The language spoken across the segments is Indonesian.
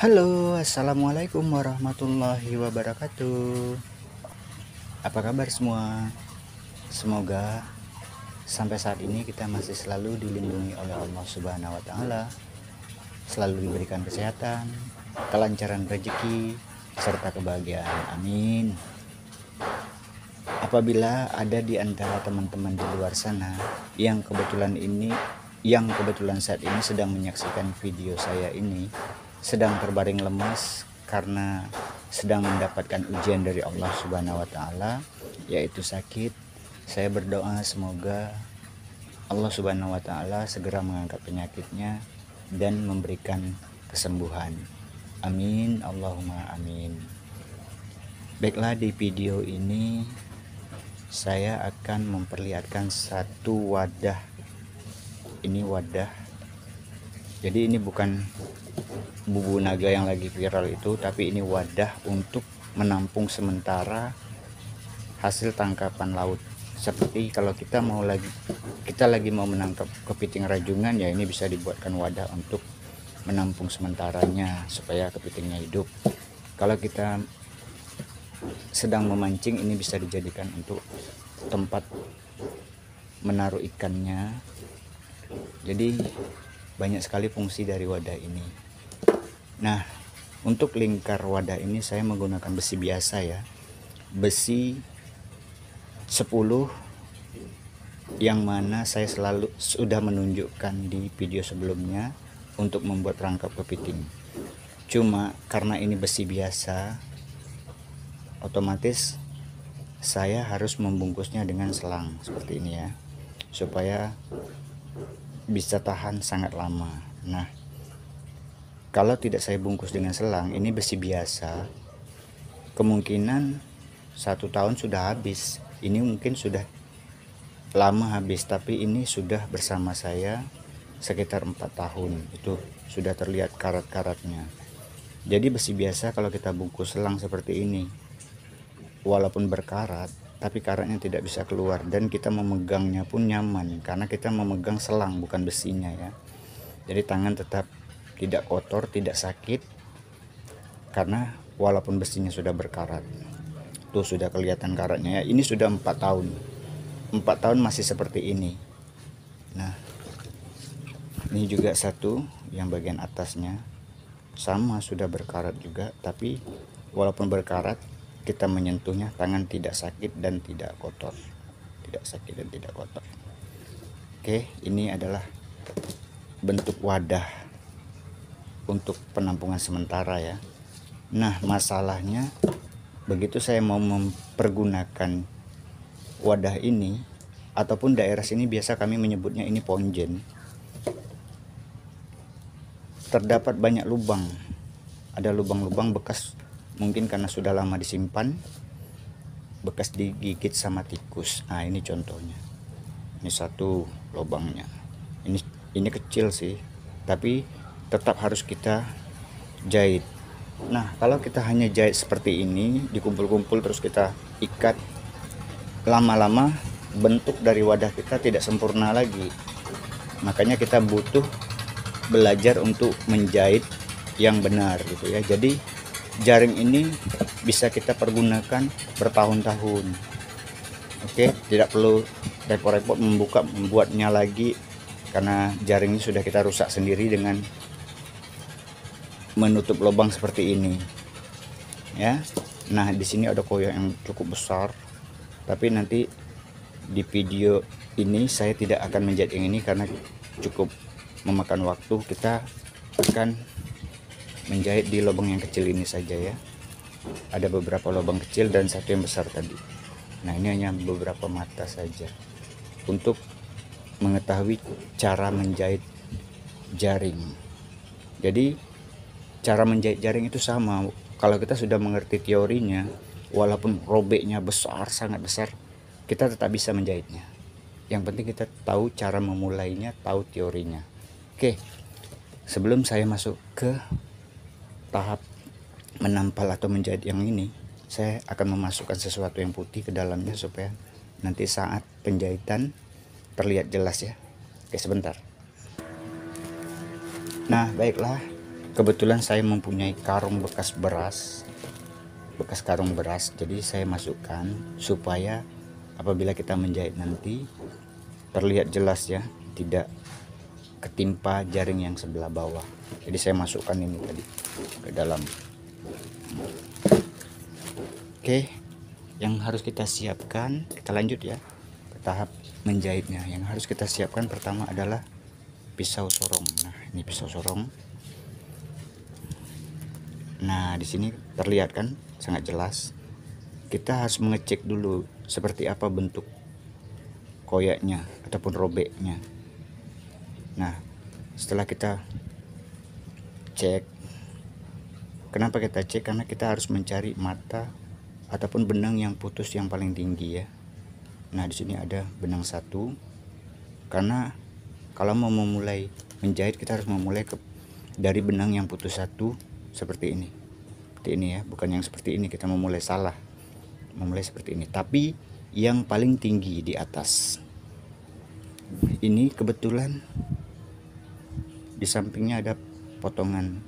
Halo, assalamualaikum warahmatullahi wabarakatuh. Apa kabar semua? Semoga sampai saat ini kita masih selalu dilindungi oleh Allah Subhanahu wa Ta'ala, selalu diberikan kesehatan, kelancaran rezeki, serta kebahagiaan. Amin. Apabila ada di antara teman-teman di luar sana yang kebetulan saat ini sedang menyaksikan video saya ini, sedang terbaring lemas karena sedang mendapatkan ujian dari Allah Subhanahu wa Ta'ala, yaitu sakit, saya berdoa semoga Allah Subhanahu wa Ta'ala segera mengangkat penyakitnya dan memberikan kesembuhan. Amin, Allahumma amin. Baiklah, di video ini saya akan memperlihatkan satu wadah. Ini wadah. Jadi ini bukan bubu naga yang lagi viral itu, tapi ini wadah untuk menampung sementara hasil tangkapan laut. Seperti kalau kita lagi mau menangkap kepiting rajungan, ya ini bisa dibuatkan wadah untuk menampung sementaranya supaya kepitingnya hidup. Kalau kita sedang memancing, ini bisa dijadikan untuk tempat menaruh ikannya. Jadi banyak sekali fungsi dari wadah ini. Nah, untuk lingkar wadah ini saya menggunakan besi biasa ya, besi 10, yang mana saya selalu sudah menunjukkan di video sebelumnya untuk membuat perangkap kepiting. Cuma karena ini besi biasa, otomatis saya harus membungkusnya dengan selang seperti ini ya, supaya bisa tahan sangat lama. Nah, kalau tidak saya bungkus dengan selang, ini besi biasa, kemungkinan 1 tahun sudah habis. Ini mungkin sudah lama habis, tapi ini sudah bersama saya sekitar 4 tahun. Itu sudah terlihat karat-karatnya. Jadi besi biasa kalau kita bungkus selang seperti ini, walaupun berkarat, tapi karatnya tidak bisa keluar, dan kita memegangnya pun nyaman karena kita memegang selang bukan besinya ya. Jadi tangan tetap tidak kotor, tidak sakit, karena walaupun besinya sudah berkarat. Tuh sudah kelihatan karatnya ya. Ini sudah 4 tahun. 4 tahun masih seperti ini. Nah, ini juga satu yang bagian atasnya sama sudah berkarat juga, tapi walaupun berkarat kita menyentuhnya tangan tidak sakit dan tidak kotor. Tidak sakit dan tidak kotor. Oke, ini adalah bentuk wadah untuk penampungan sementara ya. Nah, masalahnya begitu saya mau mempergunakan wadah ini, ataupun daerah sini biasa kami menyebutnya ini ponjen, terdapat banyak lubang. Ada lubang-lubang bekas, mungkin karena sudah lama disimpan, bekas digigit sama tikus. Nah, ini contohnya. Ini satu lubangnya. Ini kecil sih, tapi tetap harus kita jahit. Nah, kalau kita hanya jahit seperti ini, dikumpul-kumpul terus kita ikat, lama-lama bentuk dari wadah kita tidak sempurna lagi. Makanya kita butuh belajar untuk menjahit yang benar gitu ya. Jadi jaring ini bisa kita pergunakan bertahun-tahun. Oke, tidak perlu repot-repot membuatnya lagi, karena jaring ini sudah kita rusak sendiri dengan menutup lubang seperti ini ya. Nah, di sini ada koyo yang cukup besar, tapi nanti di video ini saya tidak akan menjahit yang ini karena cukup memakan waktu. Kita akan menjahit di lubang yang kecil ini saja ya. Ada beberapa lubang kecil dan satu yang besar tadi. Nah, ini hanya beberapa mata saja untuk mengetahui cara menjahit jaring. Jadi cara menjahit jaring itu sama. Kalau kita sudah mengerti teorinya, walaupun robeknya besar, sangat besar, kita tetap bisa menjahitnya. Yang penting kita tahu cara memulainya, tahu teorinya. Oke, sebelum saya masuk ke tahap menampal atau menjahit yang ini, saya akan memasukkan sesuatu yang putih ke dalamnya supaya nanti saat penjahitan terlihat jelas ya. Oke, sebentar. Nah, baiklah, kebetulan saya mempunyai karung bekas karung beras, jadi saya masukkan supaya apabila kita menjahit nanti terlihat jelas ya, tidak ketimpa jaring yang sebelah bawah. Jadi saya masukkan ini tadi ke dalam. Oke, yang harus kita siapkan, kita lanjut ya ke tahap menjahitnya. Yang harus kita siapkan pertama adalah pisau sorong. Nah, ini pisau sorong. Nah, di sini terlihat kan sangat jelas. Kita harus mengecek dulu seperti apa bentuk koyaknya ataupun robeknya. Nah, setelah kita cek, kenapa kita cek? Karena kita harus mencari mata ataupun benang yang putus yang paling tinggi ya. Nah, di sini ada benang satu. Karena kalau mau memulai menjahit, kita harus memulai dari benang yang putus satu seperti ini. Seperti ini ya, bukan yang seperti ini, kita memulai salah. Memulai seperti ini, tapi yang paling tinggi di atas. Ini kebetulan di sampingnya ada potongan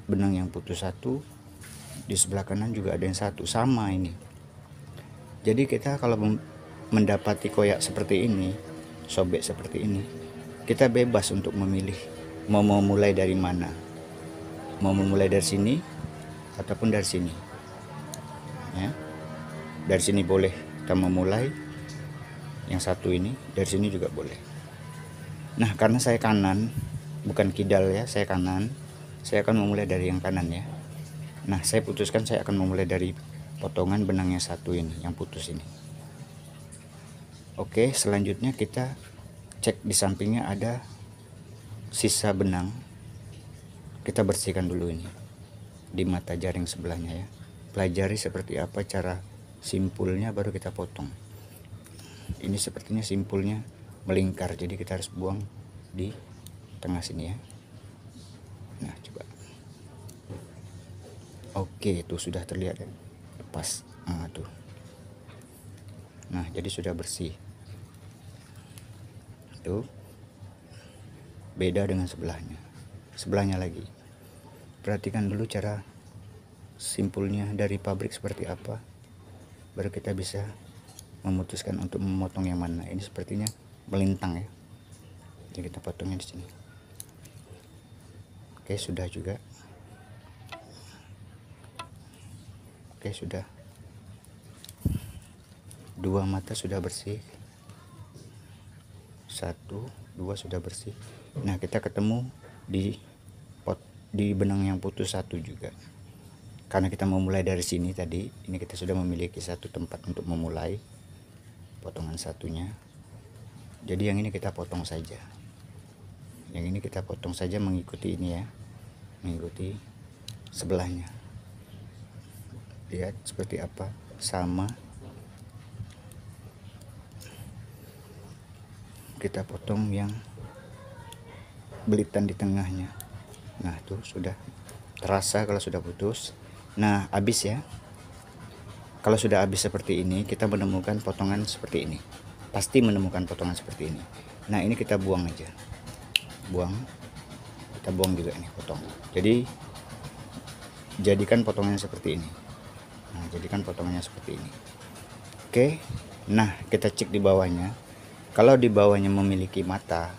benang yang putus satu, di sebelah kanan juga ada yang satu, sama ini. Jadi kita kalau mendapati koyak seperti ini, sobek seperti ini, kita bebas untuk memilih mau memulai dari mana, mau memulai dari sini ataupun dari sini ya. Dari sini boleh kita memulai yang satu ini, dari sini juga boleh. Nah, karena saya kanan, bukan kidal ya, saya kanan, saya akan memulai dari yang kanan ya. Nah, saya putuskan saya akan memulai dari potongan benang yang satu ini, yang putus ini. Oke, selanjutnya kita cek di sampingnya ada sisa benang. Kita bersihkan dulu ini di mata jaring sebelahnya ya. Pelajari seperti apa cara simpulnya, baru kita potong. Ini sepertinya simpulnya melingkar, jadi kita harus buang di tengah sini ya. Nah, coba. Oke, itu sudah terlihat ya, lepas. Nah, tuh. Nah, jadi sudah bersih. Tuh. Beda dengan sebelahnya lagi. Perhatikan dulu cara simpulnya dari pabrik seperti apa, baru kita bisa memutuskan untuk memotong yang mana. Ini sepertinya melintang ya, jadi kita potongnya di sini. Oke, sudah juga. Oke, sudah. Dua mata sudah bersih, 1, 2 sudah bersih. Nah, kita ketemu di benang yang putus satu juga. Karena kita memulai dari sini tadi, ini kita sudah memiliki satu tempat untuk memulai potongan satunya. Jadi yang ini kita potong saja. Yang ini kita potong saja mengikuti ini ya, mengikuti sebelahnya. Lihat seperti apa, sama. Kita potong yang belitan di tengahnya. Nah, tuh sudah terasa kalau sudah putus. Nah, habis ya. Kalau sudah habis seperti ini, kita menemukan potongan seperti ini. Pasti menemukan potongan seperti ini. Nah, ini kita buang aja. Buang. Kita buang juga ini potong. Jadi jadikan potongannya seperti ini. Nah, jadikan potongannya seperti ini. Oke. Nah, kita cek di bawahnya. Kalau di bawahnya memiliki mata,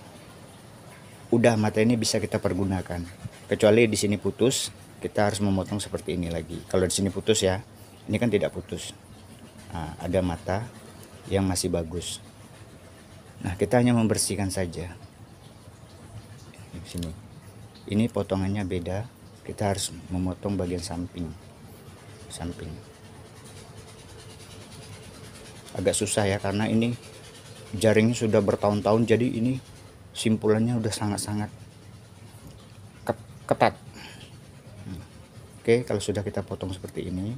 udah mata ini bisa kita pergunakan. Kecuali di sini putus, kita harus memotong seperti ini lagi. Kalau di sini putus ya, ini kan tidak putus. Nah, ada mata yang masih bagus. Nah, kita hanya membersihkan saja. Di sini, ini potongannya beda. Kita harus memotong bagian samping. Agak susah ya, karena ini jaringnya sudah bertahun-tahun, jadi ini simpulannya udah sangat-sangat ketat. Oke, kalau sudah kita potong seperti ini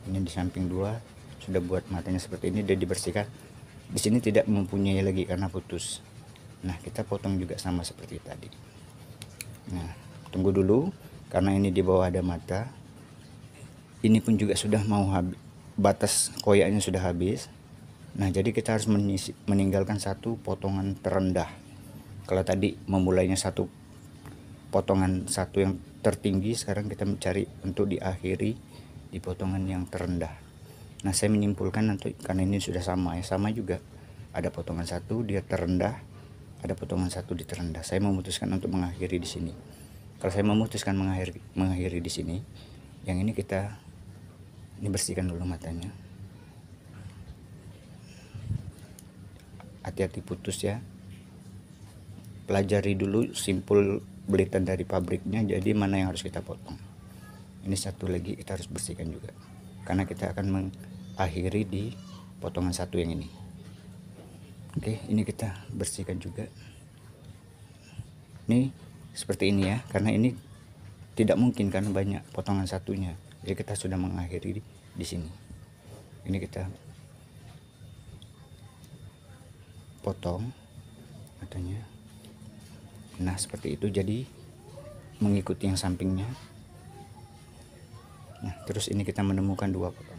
di samping 2 sudah buat matanya seperti ini, dan dibersihkan. Di sini tidak mempunyai lagi karena putus. Nah, kita potong juga sama seperti tadi. Nah, tunggu dulu karena ini di bawah ada mata. Ini pun juga sudah mau habis, batas koyaknya sudah habis. Nah, jadi kita harus meninggalkan satu potongan terendah. Kalau tadi memulainya satu potongan satu yang tertinggi, sekarang kita mencari untuk diakhiri di potongan yang terendah. Nah, saya menyimpulkan nanti karena ini sudah sama ya, sama juga ada potongan satu dia terendah, ada potongan satu di terendah. Saya memutuskan untuk mengakhiri di sini. Kalau saya memutuskan mengakhiri di sini, yang ini kita ini bersihkan dulu matanya. Hati-hati putus ya. Pelajari dulu simpul belitan dari pabriknya, jadi mana yang harus kita potong. Ini satu lagi kita harus bersihkan juga, karena kita akan mengakhiri di potongan satu yang ini. Oke, ini kita bersihkan juga. Ini seperti ini ya, karena ini tidak mungkin kan banyak potongan satunya, jadi kita sudah mengakhiri di sini. Ini kita potong matanya. Nah, seperti itu, jadi mengikuti yang sampingnya. Nah, terus ini kita menemukan dua potong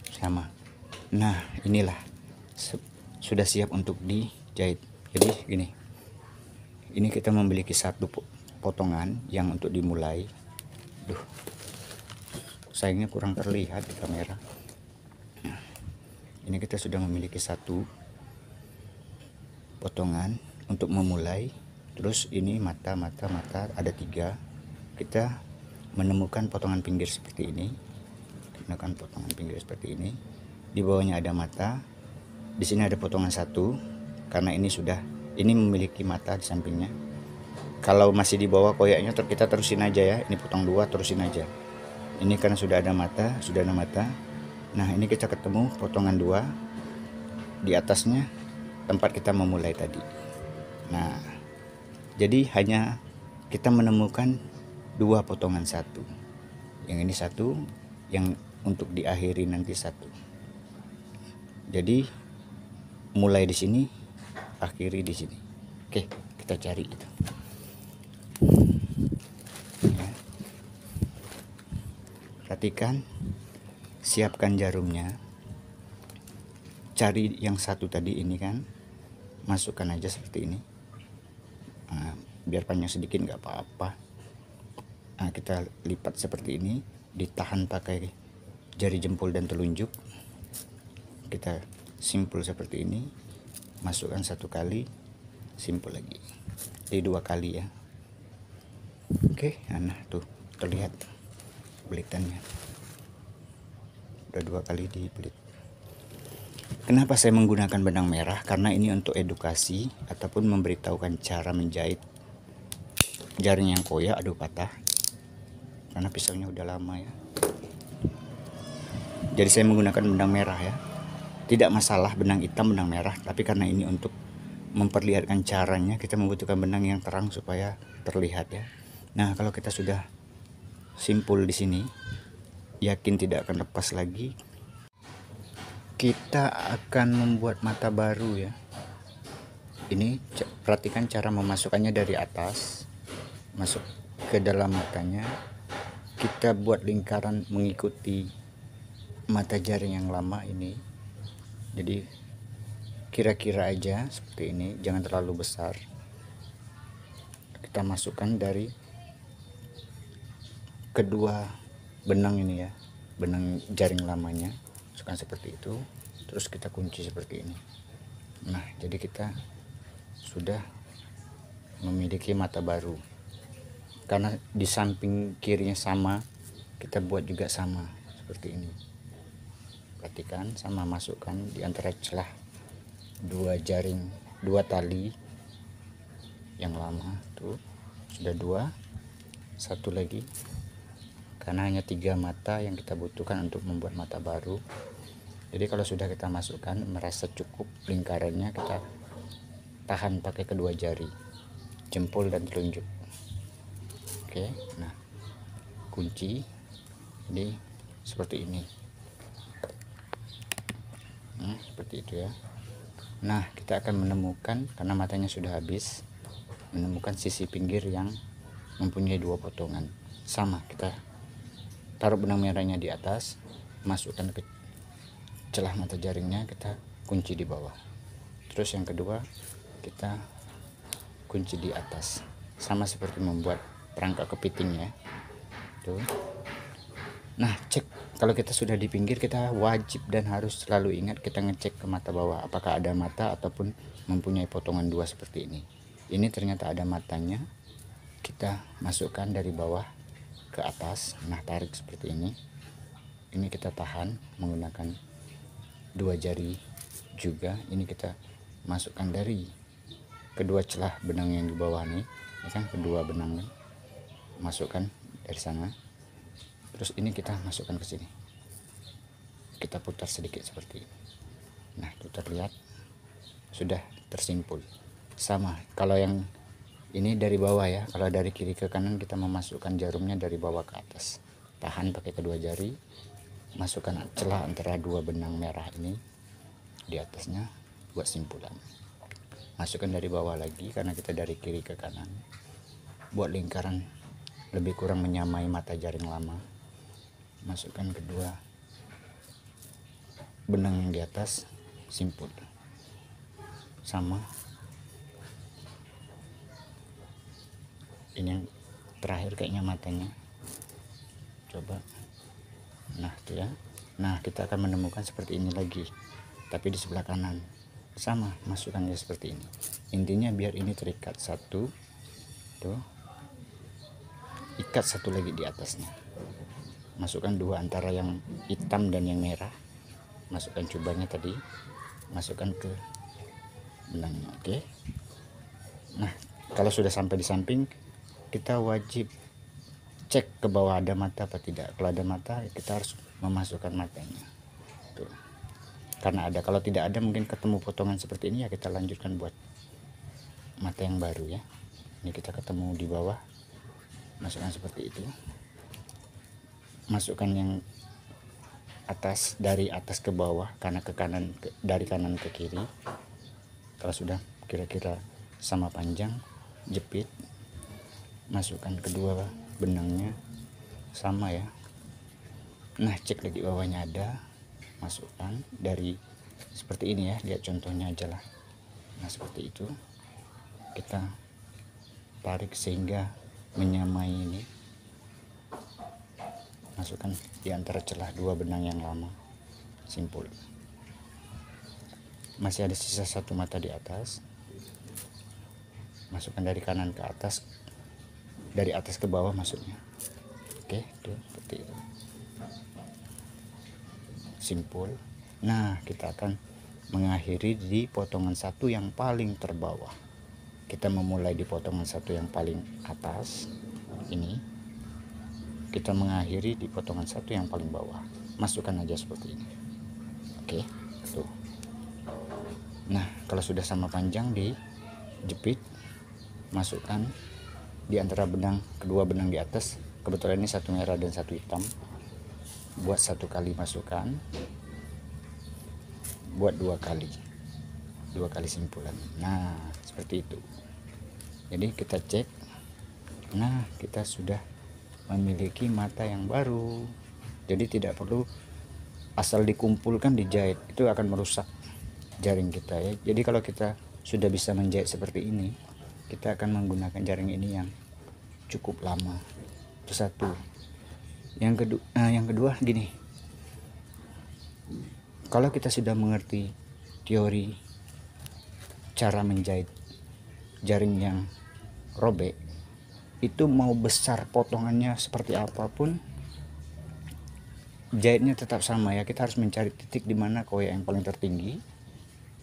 sama. Nah, inilah sudah siap untuk dijahit. Jadi gini, ini kita memiliki satu potongan yang untuk dimulai. Duh, sayangnya kurang terlihat di kamera. Nah, ini kita sudah memiliki satu potongan untuk memulai. Terus ini mata ada 3. Kita menemukan potongan pinggir seperti ini. Menemukan potongan pinggir seperti ini. Di bawahnya ada mata. Di sini ada potongan satu, karena ini memiliki mata di sampingnya. Kalau masih di bawah koyaknya kita terusin aja ya. Ini potong 2, terusin aja. Ini karena sudah ada mata. Nah, ini kita ketemu potongan 2 di atasnya tempat kita memulai tadi. Nah, jadi hanya kita menemukan 2 potongan satu. Yang ini satu, yang untuk diakhiri nanti satu. Jadi mulai di sini, akhiri di sini. Oke, kita cari itu. Ya. Perhatikan, siapkan jarumnya. Cari yang satu tadi ini kan, masukkan aja seperti ini. Nah, biar panjang sedikit nggak apa-apa. Nah, kita lipat seperti ini, ditahan pakai jari jempol dan telunjuk. Kita simpul seperti ini, masukkan 1 kali, simpul lagi, jadi 2 kali ya. Oke, nah tuh terlihat belitannya udah 2 kali dibelit. Kenapa saya menggunakan benang merah? Karena ini untuk edukasi ataupun memberitahukan cara menjahit jaring yang koyak, aduh patah, karena pisaunya udah lama ya. Jadi saya menggunakan benang merah ya. Tidak masalah benang hitam, benang merah, tapi karena ini untuk memperlihatkan caranya, kita membutuhkan benang yang terang supaya terlihat ya. Nah, kalau kita sudah simpul di sini, yakin tidak akan lepas lagi. Kita akan membuat mata baru ya. Ini perhatikan cara memasukkannya dari atas, masuk ke dalam matanya. Kita buat lingkaran mengikuti mata jaring yang lama ini. Jadi kira-kira aja seperti ini, jangan terlalu besar. Kita masukkan dari kedua benang ini ya, benang jaring lamanya, masukkan seperti itu, terus kita kunci seperti ini. Nah, jadi kita sudah memiliki mata baru. Karena di samping kirinya sama, kita buat juga sama seperti ini. Perhatikan, sama, masukkan di antara celah 2 jaring, 2 tali yang lama tuh sudah 2, 1 lagi, karena hanya 3 mata yang kita butuhkan untuk membuat mata baru. Jadi kalau sudah kita masukkan, merasa cukup lingkarannya, kita tahan pakai kedua jari, jempol dan telunjuk. Oke, nah kunci jadi seperti ini. Seperti itu ya. Nah, kita akan menemukan, karena matanya sudah habis, menemukan sisi pinggir yang mempunyai 2 potongan. Sama, kita taruh benang merahnya di atas, masukkan ke celah mata jaringnya, kita kunci di bawah. Terus yang kedua kita kunci di atas. sama seperti membuat perangkap kepiting ya. Tuh. Nah, cek kalau kita sudah di pinggir, kita wajib dan harus selalu ingat kita ngecek ke mata bawah apakah ada mata ataupun mempunyai potongan dua seperti ini. Ini ternyata ada matanya. Kita masukkan dari bawah ke atas. Nah, tarik seperti ini. Ini kita tahan menggunakan dua jari juga. Ini kita masukkan dari kedua celah benang yang di bawah nih. Ini kan kedua benang nih. Masukkan dari sana. Terus ini kita masukkan ke sini. Kita putar sedikit seperti ini. Nah, itu terlihat sudah tersimpul. Sama kalau yang ini dari bawah ya. Kalau dari kiri ke kanan kita memasukkan jarumnya dari bawah ke atas. Tahan pakai kedua jari. Masukkan celah antara dua benang merah ini di atasnya buat simpulan. Masukkan dari bawah lagi karena kita dari kiri ke kanan. Buat lingkaran lebih kurang menyamai mata jaring lama. Masukkan kedua benang yang di atas, simpul. Sama. Ini yang terakhir kayaknya matanya. Coba. Nah, itu ya. Nah, kita akan menemukan seperti ini lagi. Tapi di sebelah kanan. Sama, masukkannya seperti ini. Intinya biar ini terikat satu. Tuh. Ikat satu lagi di atasnya. Masukkan dua antara yang hitam dan yang merah. Masukkan cubanya tadi. Masukkan ke benangnya. Oke. Nah, kalau sudah sampai di samping, kita wajib cek ke bawah ada mata apa tidak. Kalau ada mata, kita harus memasukkan matanya. Tuh. Karena ada. Kalau tidak ada, mungkin ketemu potongan seperti ini ya, kita lanjutkan buat mata yang baru ya. Ini kita ketemu di bawah. Masukkan seperti itu. Masukkan yang atas, dari atas ke bawah, karena ke kanan, dari kanan ke kiri. Kalau sudah kira-kira sama panjang, jepit. Masukkan kedua benangnya sama ya. Nah, cek lagi bawahnya ada. Masukkan dari seperti ini ya, lihat contohnya aja lah. Nah, seperti itu kita tarik sehingga menyamai ini. Masukkan di antara celah dua benang yang lama, simpul. Masih ada sisa satu mata di atas. Masukkan dari kanan ke atas, dari atas ke bawah maksudnya. Oke, tuh seperti itu. Simpul. Nah, kita akan mengakhiri di potongan satu yang paling terbawah. Kita memulai di potongan satu yang paling atas ini. Kita mengakhiri di potongan satu yang paling bawah. Masukkan aja seperti ini. Oke, tuh. Nah, kalau sudah sama panjang, dijepit. Masukkan di antara benang, kedua benang di atas. Kebetulan ini satu merah dan satu hitam. Buat satu kali masukkan. Buat dua kali simpulan. Nah, seperti itu. Jadi kita cek. Nah, kita sudah memiliki mata yang baru. Jadi tidak perlu asal dikumpulkan dijahit, itu akan merusak jaring kita ya. Jadi kalau kita sudah bisa menjahit seperti ini, kita akan menggunakan jaring ini yang cukup lama. Itu satu. Yang kedua gini, kalau kita sudah mengerti teori cara menjahit jaring yang robek, itu mau besar potongannya seperti apapun, jahitnya tetap sama ya. Kita harus mencari titik di mana koyak yang paling tertinggi,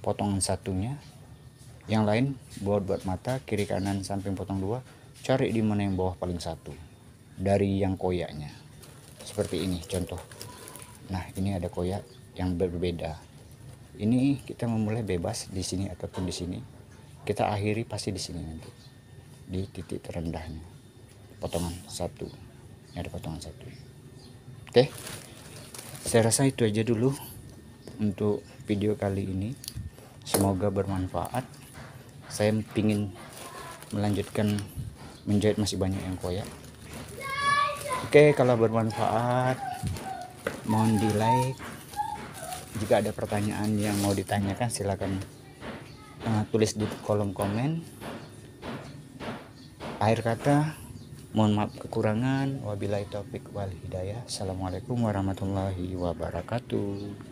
potongan satunya. Yang lain buat mata, kiri kanan samping potong dua, cari di mana yang bawah paling satu dari yang koyaknya. Seperti ini contoh. Nah, ini ada koyak yang berbeda. Ini kita memulai bebas di sini ataupun di sini. Kita akhiri pasti di sini nanti. Di titik terendahnya. Potongan satu. Ini ada potongan satu. Oke. Saya rasa itu aja dulu untuk video kali ini. Semoga bermanfaat. Saya ingin melanjutkan menjahit, masih banyak yang koyak. Oke, kalau bermanfaat mohon di like. Jika ada pertanyaan yang mau ditanyakan, silakan tulis di kolom komen. Akhir kata, mohon maaf kekurangan. Wabillahi taufik wal hidayah. Assalamualaikum warahmatullahi wabarakatuh.